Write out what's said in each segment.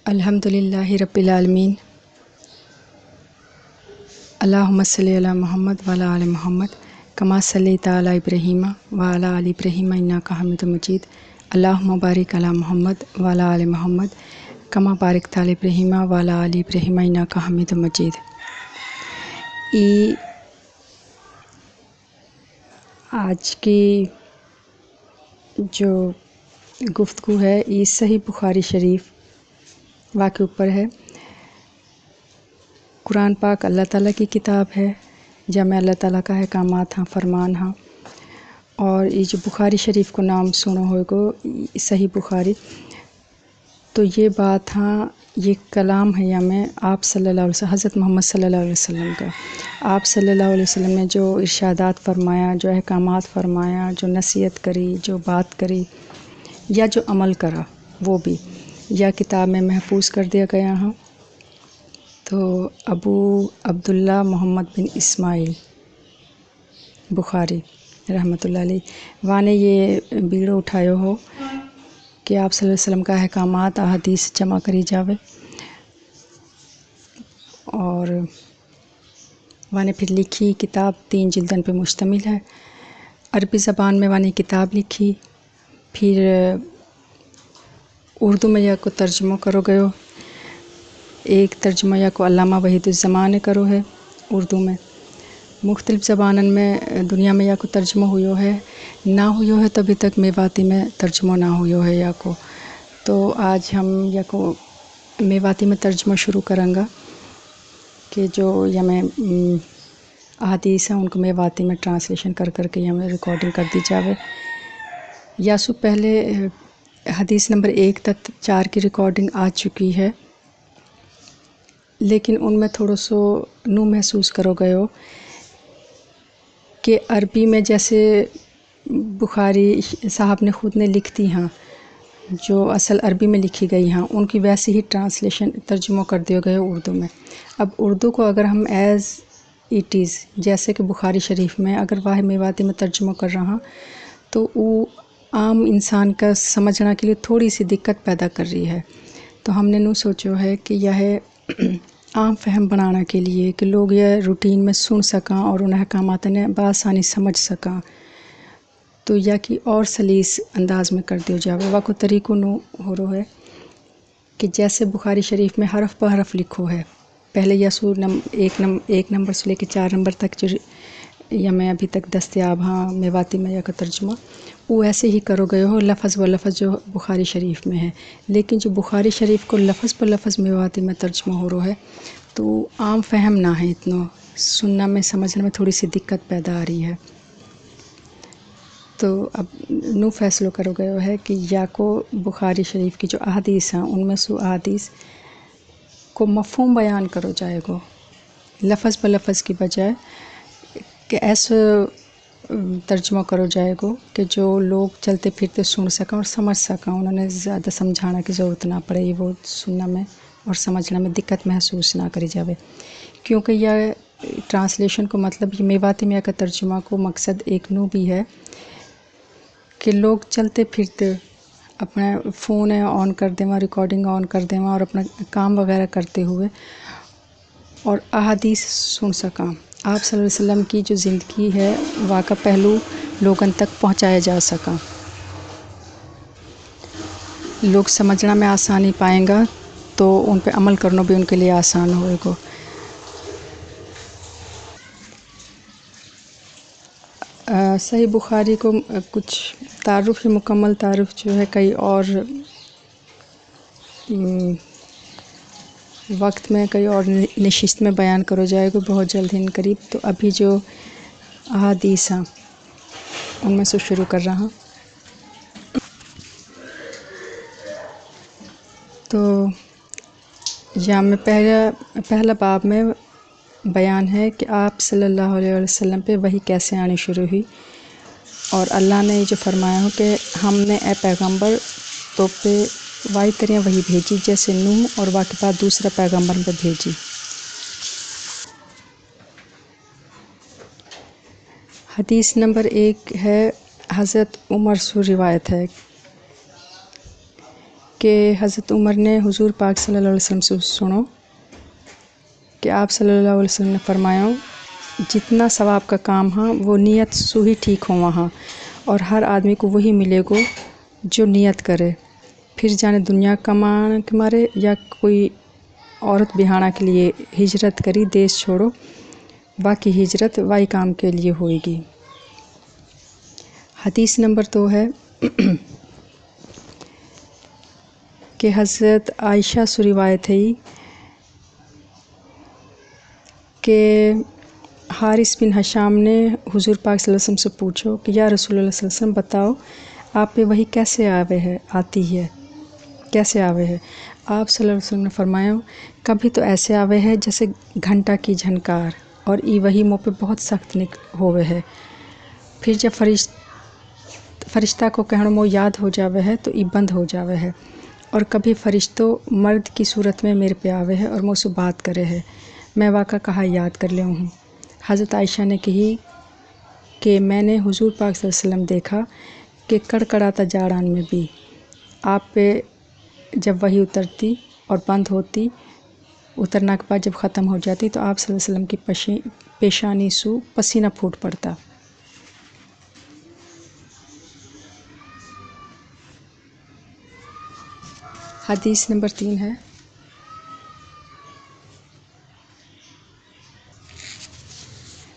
الحمدللہ رب العالمین، اللہم صلی علی محمد وعلی آل محمد کما صلیت علی ابراہیم وعلی آل ابراہیم انک حمید مجید۔ اللہم بارک علی محمد وعلی آل محمد کما بارکت علی ابراہیم وعلی آل ابراہیم انک حمید مجید۔ آج کی جو گفتگو ہے یہ صحیح بخاری شریف واقع اوپر ہے۔ قرآن پاک اللہ تعالیٰ کی کتاب ہے، جامع اللہ تعالیٰ کا احکامات ہاں فرمان ہاں، اور یہ جو بخاری شریف کو نام سنو ہوئے گو صحیح بخاری، تو یہ بات ہاں یہ کلام ہے ہمیں آپ صلی اللہ علیہ وسلم، حضرت محمد صلی اللہ علیہ وسلم کا۔ آپ صلی اللہ علیہ وسلم نے جو ارشادات فرمایا، جو احکامات فرمایا، جو نصیحت کری، جو بات کری یا جو عمل کرا، وہ بھی یا کتاب میں محفوظ کر دیا گیا ہاں۔ تو ابو عبداللہ محمد بن اسماعیل بخاری رحمۃ اللہ علیہ وانے یہ بیڑو اٹھایو ہو کہ آپ صلی اللہ علیہ وسلم کا احکامات احادیث جمع کری جاوے، اور وانے پھر لکھی کتاب 3 جلدن پہ مشتمل ہے۔ عربی زبان میں وانے کتاب لکھی، پھر اردو میں یا کو ترجمہ کرو گئے ہو، ایک ترجمہ یا کو علامہ وحید الزمان کرو ہے اردو میں، مختلف زبانن میں دنیا میں یا کو ترجمہ ہوئیو ہے، نہ ہوئیو ہے تو ابھی تک میواتی میں ترجمہ نہ ہوئیو ہے یا کو۔ تو آج ہم یا کو میواتی میں ترجمہ شروع کریں گا کہ جو یا میں احادیث ہیں ان کو میواتی میں ٹرانسلیشن کر کے ہمیں ریکارڈنگ کر دی جاوے۔ یا سو پہلے حدیث نمبر 1 تک 4 کی ریکارڈنگ آ چکی ہے، لیکن ان میں تھوڑا سو نو محسوس کرو گئے ہو کہ عربی میں جیسے بخاری صاحب نے خود نے لکھ دی ہاں، جو اصل عربی میں لکھی گئی ہاں ان کی ویسے ہی ٹرانسلیشن ترجمہ کر دیے گئے اردو میں۔ اب اردو کو اگر ہم ایز اٹ از جیسے کہ بخاری شریف میں اگر واحد میواتی میں ترجمہ کر رہا تو وہ عام انسان کا سمجھنا کے لیے تھوڑی سی دقت پیدا کر رہی ہے۔ تو ہم نے نو سوچو ہے کہ یہ عام فہم بنانا کے لیے کہ لوگ یہ روٹین میں سن سکاں اور ان احکامات نے بآسانی سمجھ سکاں، تو یا کہ اور سلیس انداز میں کر دیو جاوے۔ واکو طریقوں نو ہو رہو ہے کہ جیسے بخاری شریف میں حرف پہ حرف لکھو ہے، پہلے یا سو ایک نمبر سے لے کے 4 نمبر تک جو یا میں ابھی تک دستیاب ہاں میواتی میں یا کا ترجمہ وہ ایسے ہی کرو گئے ہو لفظ و لفظ جو بخاری شریف میں ہے، لیکن جو بخاری شریف کو لفظ پر لفظ میواتی میں ترجمہ ہو رہا ہے تو عام فہم نہ ہے، اتنا سننا میں سمجھنے میں تھوڑی سی دقت پیدا آ رہی ہے۔ تو اب نو فیصلہ کرو گئے ہے کہ یا کو بخاری شریف کی جو احادیث ہیں ان میں سو احادیث کو مفہوم بیان کرو جائے گو لفظ پر لفظ کی بجائے، کہ ایسا ترجمہ کرو جائے گو کہ جو لوگ چلتے پھرتے سن سکیں اور سمجھ سکیں، انہوں نے زیادہ سمجھانا کی ضرورت نہ پڑے، وہ سننا میں اور سمجھنے میں دقت محسوس نہ کری جاوے۔ کیونکہ یہ ٹرانسلیشن کو مطلب یہ میواتی میں کا ترجمہ کو مقصد ایک نو بھی ہے کہ لوگ چلتے پھرتے اپنا فون آن کر دیں، ریکارڈنگ آن کر دیں اور اپنا کام وغیرہ کرتے ہوئے اور احادیث سن سکیں۔ آپ صلی اللہ علیہ وسلم کی جو زندگی ہے واقع پہلو لوگن تک پہنچایا جا سکا، لوگ سمجھنا میں آسانی پائیں گا تو ان پہ عمل کرنا بھی ان کے لیے آسان ہوئے گا۔ صحیح بخاری کو کچھ تعارف مکمل تعارف جو ہے کئی اور وقت میں کئی اور نشست میں بیان کرو جائے گا بہت جلد ان قریب۔ تو ابھی جو احادیث ہیں ان میں سے شروع کر رہا ہوں۔ تو یہاں میں پہلا باب میں بیان ہے کہ آپ صلی اللہ علیہ وسلم پہ وحی کیسے آنی شروع ہوئی، اور اللہ نے یہ جو فرمایا ہو کہ ہم نے اے پیغمبر تو پہ واحد طرح وحی بھیجی جیسے نوح اور واقع بعد دوسرا پیغمبر پہ بھیجی۔ حدیث نمبر 1 ہے، حضرت عمر سے روایت ہے کہ حضرت عمر نے حضور پاک صلی اللہ علیہ وسلم سے سنو کہ آپ صلی اللہ علیہ وسلم نے فرمایا جتنا ثواب کا کام ہاں وہ نیت سو ہی ٹھیک ہو وہاں، اور ہر آدمی کو وہی ملے گو جو نیت کرے، پھر جانے دنیا کمانے کے مارے یا کوئی عورت بہانا کے لیے ہجرت کری دیش چھوڑو، باقی ہجرت وائی کام کے لیے ہوئے گی۔ حدیث نمبر 2 ہے کہ حضرت عائشہ سے روایت ہے کہ حارث بن حشام نے حضور پاک صلی اللہ علیہ وسلم سے پوچھو کہ یا رسول اللہ صلی اللہ علیہ وسلم بتاؤ آپ پہ وہی کیسے آتی ہے، کیسے آوے ہے؟ آپ صلی اللہ علیہ وسلم نے فرمایا کبھی تو ایسے آوے ہے جیسے گھنٹہ کی جھنکار، اور ای وہی منہ پہ بہت سخت ہوئے ہے، پھر جب فرشتہ کو کہنا مو یاد ہو جاوے ہے تو ای بند ہو جاوے ہے، اور کبھی فرشتوں مرد کی صورت میں میرے پہ آوے ہے اور مجھ سے بات کرے ہے، میں واقعہ کہا یاد کر لے ہوں۔ حضرت عائشہ نے کہی کہ میں نے حضور پاک صلی اللہ علیہ وسلم دیکھا کہ کڑکڑاتا جاڑان میں بھی آپ پہ جب وہی اترتی اور بند ہوتی، اترنا کے بعد جب ختم ہو جاتی تو آپ صلی اللہ علیہ وسلم کی پیشانی سو پسینہ پھوٹ پڑتا۔ حدیث نمبر 3 ہے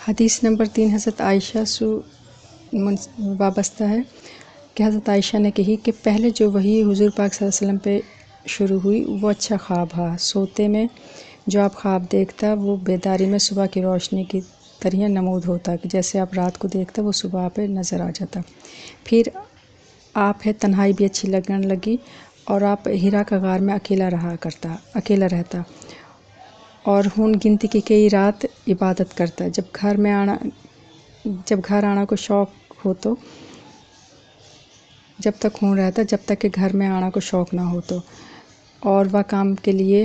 حدیث نمبر 3 حضرت عائشہ سے وابستہ ہے کہ حضرت عائشہ نے کہی کہ پہلے جو وہی حضور پاک صلی اللہ علیہ وسلم پہ شروع ہوئی وہ اچھا خواب ہا، سوتے میں جو آپ خواب دیکھتا وہ بیداری میں صبح کی روشنی کی طرح نمود ہوتا کہ جیسے آپ رات کو دیکھتا وہ صبح پہ نظر آ جاتا۔ پھر آپ ہے تنہائی بھی اچھی لگنے لگی اور آپ ہیرا کا غار میں اکیلا رہتا، اور ہون گنتی کی کئی رات عبادت کرتا۔ جب گھر آنا کو شوق ہو تو جب تک ہون رہتا جب تک کہ گھر میں آنا کو شوق نہ ہو تو، اور وہ کام کے لیے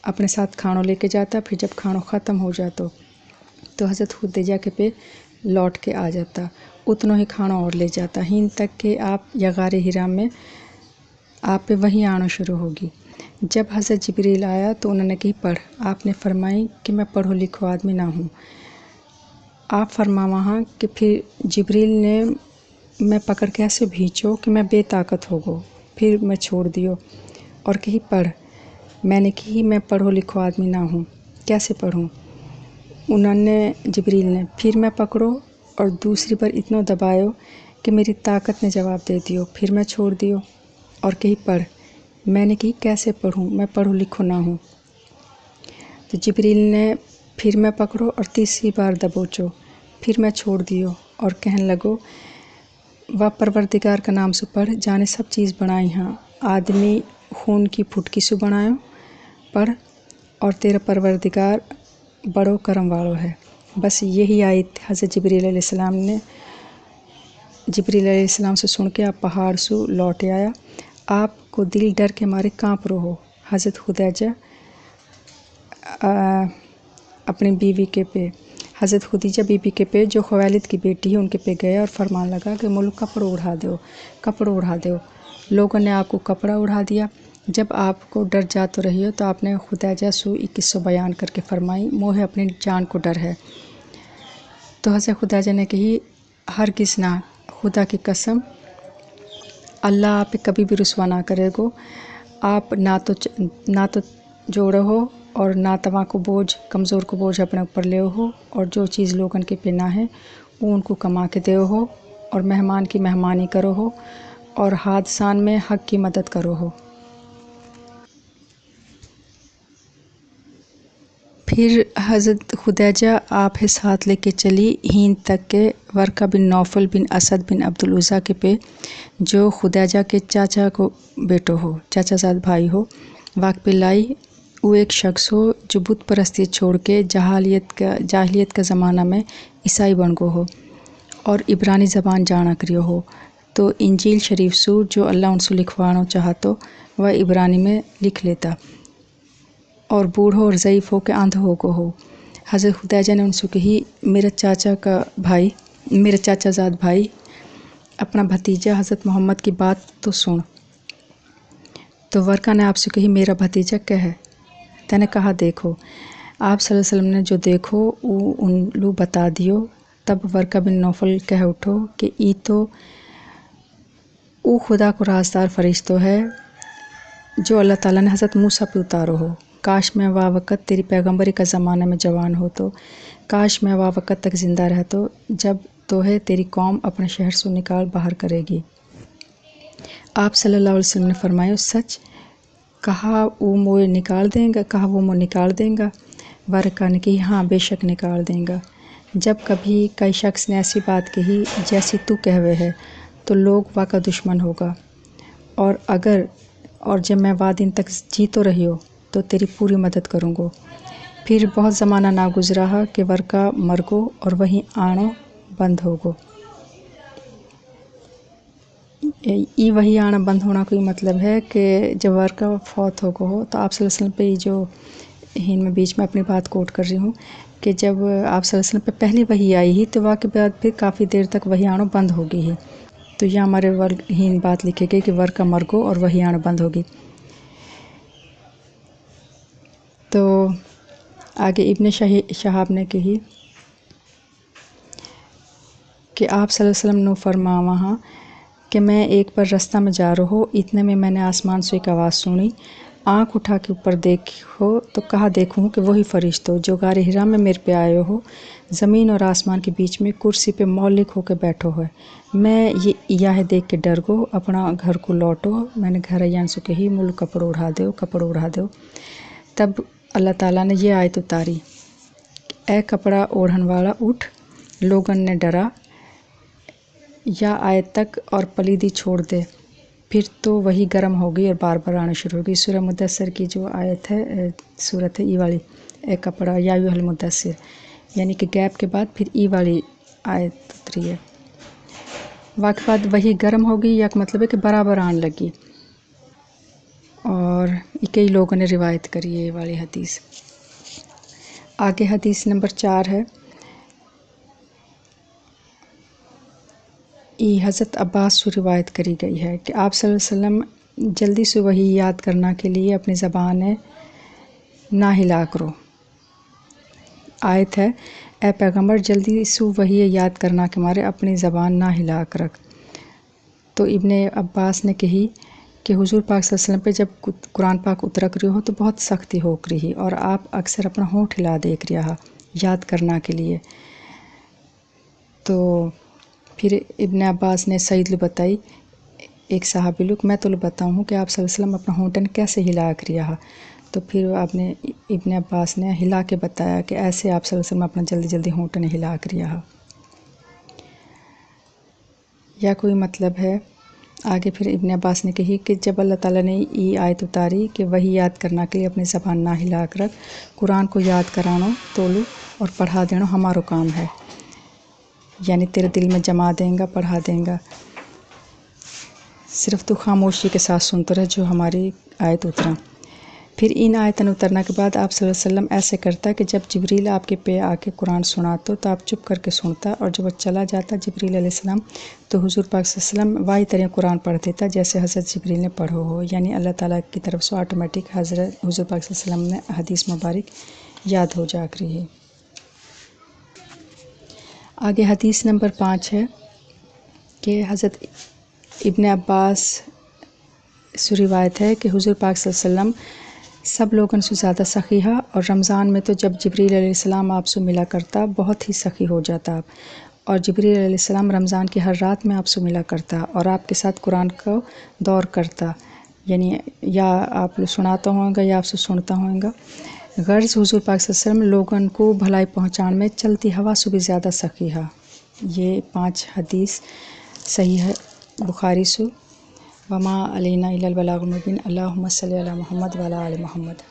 اپنے ساتھ کھانوں لے کے جاتا، پھر جب کھانوں ختم ہو جاتا تو حضرت خدیجہ کے پہ لوٹ کے آ جاتا، اتنوں ہی کھانوں اور لے جاتا، ہین تک کہ آپ یا غار ہیرا میں آپ پہ وہی آنا شروع ہوگی۔ جب حضرت جبریل آیا تو انہوں نے کہی پڑھ، آپ نے فرمائی کہ میں پڑھو لکھو آدمی نہ ہوں۔ آپ فرما وہاں کہ پھر جبریل نے میں پکڑ کے ایسے بھیچو کہ میں بے طاقت ہو گو، پھر میں چھوڑ دیو اور کہی پڑھ۔ میں نے کہی میں پڑھو لکھو آدمی نہ ہوں، کیسے پڑھوں؟ انہوں نے جبریل نے پھر میں پکڑو اور دوسری بار اتنا دبایو کہ میری طاقت نے جواب دے دیو، پھر میں چھوڑ دیو اور کہی پڑھ۔ میں نے کہی کیسے پڑھوں، میں پڑھو لکھو نہ ہوں؟ تو جبریل نے پھر میں پکڑو اور تیسری بار دبوچو، پھر میں چھوڑ دیو اور کہنے لگو وہ پروردگار کا نام سے پڑھ جانے سب چیز بنائی ہاں، آدمی خون کی پھٹکی سے بنایو، پڑھ، اور تیرا پروردگار بڑو کرم والو ہے۔ بس یہی آیت حضرت جبریل علیہ السلام سے سن کے آپ پہاڑ سے لوٹ آیا، آپ کو دل ڈر کے مارے کانپ رہو۔ حضرت خدیجہ اپنی بیوی کے پہ حضرت خدیجہ بیوی کے پہ جو خویلد کی بیٹی ہے ان کے پہ گئے اور فرمان لگا کہ ملک کپڑوں اڑا دو۔ لوگوں نے آپ کو کپڑا اڑا دیا۔ جب آپ کو ڈر جاتے رہی ہو تو آپ نے خدیجہ سو 2100 بیان کر کے فرمائی موہ اپنی جان کو ڈر ہے۔ تو حضرت خدیجہ نے کہی ہرگز نہ، خدا کی قسم اللہ آپ کبھی بھی رسوا نہ کرے گو، آپ نہ تو جوڑو ہو اور نہ تواں کو بوجھ کمزور کو بوجھ اپنے اوپر لے ہو، اور جو چیز لوگن کے پہ نہ ہے وہ ان کو کما کے دے ہو، اور مہمان کی مہمانی کرو ہو، اور حادثان میں حق کی مدد کرو ہو۔ پھر حضرت خدیجہ آپ ہے ساتھ لے کے چلی ہین تک کہ ورقہ بن نوفل بن اسد بن عبدالعزیٰ کے پہ جو خدیجہ کے چاچا کو بیٹو ہو، چاچا زاد بھائی ہو، واقع پہ لائی۔ وہ ایک شخص ہو جو بت پرستی چھوڑ کے جاہلیت کا زمانہ میں عیسائی بن گو ہو اور عبرانی زبان جانا کریو ہو، تو انجیل شریف سو جو اللہ ان سے لکھوانا چاہتو وہ عبرانی میں لکھ لیتا، اور بوڑھو اور ضعیف ہو کے آندھ ہو گو ہو۔ حضرت خدیجہ نے ان سے کہی میرا چاچا زاد بھائی اپنا بھتیجا حضرت محمد کی بات تو سن۔ تو ورقہ نے آپ سے کہی میرا بھتیجا کیا ہے؟ تینے کہا دیکھو. آپ صلی اللہ علیہ وسلم نے جو دیکھو وہ ان لو بتا دیو. تب ورقہ بن نوفل کہہ اٹھو کہ ای تو او خدا کو رازدار فرشتو ہے جو اللہ تعالیٰ نے حضرت موسیٰ پہ اتارو ہو. کاش میں وا وقت تیری پیغمبری کا زمانہ میں جوان ہو تو، کاش میں وا وقت تک زندہ رہ تو جب تو ہے تیری قوم اپنے شہر سے نکال باہر کرے گی. آپ صلی اللہ علیہ وسلم نے فرمایا سچ کہا وہ موئے نکال دیں گا، کہا وہ منہ نکال دیں گا. ورقہ نے کہی ہاں بے شک نکال دیں گا. جب کبھی کئی شخص نے ایسی بات کہی جیسی تو کہوے ہے تو لوگ واقع دشمن ہوگا، اور جب میں وا دن تک جی تو رہی ہو تو تیری پوری مدد کروں گو. پھر بہت زمانہ نہ گزرا کہ ورقہ مر گو اور وہی آنو بند ہو گو. ای وہی آنا بند ہونا کوئی مطلب ہے کہ جب ورقہ فوت ہو گو ہو تو آپ صلی اللہ علیہ وسلم پہ جو میں بیچ میں اپنی بات کوٹ کر رہی ہوں کہ جب آپ صلی اللہ علیہ وسلم پہ پہلی وحی آئی ہی تو واقع بعد پھر کافی دیر تک وہی آنا بند ہوگی ہی. تو یہ ہمارے بات لکھے گئی کہ ورقہ مر گو اور وہی آنا بند ہوگی. تو آگے ابن شہاب نے کہی کہ آپ صلی اللہ علیہ وسلم نے فرما وہاں کہ میں ایک بار رستہ میں جا رہا ہو اتنے میں نے آسمان سے ایک آواز سنی. آنکھ اٹھا کے اوپر دیکھو تو کہا دیکھوں کہ وہی فرشتو جو غار حرا میں میرے پہ آئے ہو زمین اور آسمان کے بیچ میں کرسی پہ مولک ہو کے بیٹھو ہے. میں یہ دیکھ کے ڈر گو اپنا گھر کو لوٹو. میں نے گھر ایان سے کہی مل کپڑ اڑا دو. تب اللہ تعالیٰ نے یہ آیت اتاری اے کپڑا اوڑھن والا اٹھ. لوگن نے ڈرا یا آیت تک اور پلیدی چھوڑ دے. پھر تو وہی گرم ہو گئی اور بار بار آنا شروع ہو گئی. سورہ مدثر کی جو آیت ہے صورت ہے ای والی اے کپڑا یا ایھا المدثر، یعنی کہ گیپ کے بعد پھر ای والی آیت اتری ہے. واقع بعد وہی گرم ہو گئی یا مطلب ہے کہ برابر آن لگی. اور کئی لوگوں نے روایت کری ہے یہ والی حدیث. آگے حدیث نمبر 4 ہے. حضرت عباس سے روایت کری گئی ہے کہ آپ صلی اللہ علیہ وسلم جلدی سے وہی یاد کرنا کے لیے اپنی زبان نہ ہلا کرو. آیت ہے اے پیغمبر جلدی سے وہی یاد کرنا کے مارے اپنی زبان نہ ہلا کر رکھ. تو ابن عباس نے کہی کہ حضور پاک صلی اللہ علیہ وسلم پہ جب قرآن پاک اترک رہی ہو تو بہت سختی ہو رہی اور آپ اکثر اپنا ہونٹ ہلا دیکھ رہا یاد کرنا کے لیے. تو پھر ابن عباس نے سعید لو بتائی ایک صحابی لوگ میں تو بتاؤں ہوں کہ آپ صلی اللہ علیہ وسلم اپنا ہونٹن کیسے ہلا کر رہا. تو پھر ابن عباس نے ہلا کے بتایا کہ ایسے آپ صلی اللہ علیہ وسلم اپنا جلدی جلدی ہونٹن ہلا کر رہا یا کوئی مطلب ہے. آگے پھر ابن عباس نے کہی کہ جب اللہ تعالیٰ نے یہ آیت اتاری کہ وہی یاد کرنا کے لیے اپنی زبان نہ ہلا کر رکھ، قرآن کو یاد کرانو تولو اور پڑھا دینو ہمارو کام ہے. یعنی تیرے دل میں جما دیں گا پڑھا دیں گا، صرف تو خاموشی کے ساتھ سنتا رہ جو ہماری آیت اترا. پھر ان آیتن اترنے کے بعد آپ صلی اللہ علیہ وسلم ایسے کرتا کہ جب جبریل آپ کے پہ آ کے قرآن سناتا تو آپ چپ کر کے سنتا، اور جب وہ چلا جاتا جبریل علیہ السلام تو حضور پاک صلی اللہ علیہ وسلم واہی طرح قرآن پڑھ دیتا جیسے حضرت جبریل نے پڑھو ہو. یعنی اللہ تعالیٰ کی طرف سے آٹومیٹک حضرت حضور پاک صلی اللہ علیہ وسلم نے حدیث مبارک یاد ہو جا کری ہے. آگے حدیث نمبر 5 ہے کہ حضرت ابن عباس سے روایت ہے کہ حضور پاک صلی اللہ علیہ وسلم سب لوگوں سے زیادہ سخی ہے، اور رمضان میں تو جب جبریل علیہ السلام آپ سے ملا کرتا بہت ہی سخی ہو جاتا آپ. اور جبریل علیہ السلام رمضان کی ہر رات میں آپ سے ملا کرتا اور آپ کے ساتھ قرآن کو دور کرتا، یعنی یا آپ سناتا ہوئے گا یا آپ سے سنتا ہوئے گا. غرض حضور پاک صلی اللہ علیہ وسلم لوگوں کو بھلائی پہنچان میں چلتی ہوا سے بھی زیادہ سخی ہے. یہ 5 حدیث صحیح ہے بخاری سے. وما علینا الا البلاغ المبین. اللہم صلی علی محمد وعلی آل محمد.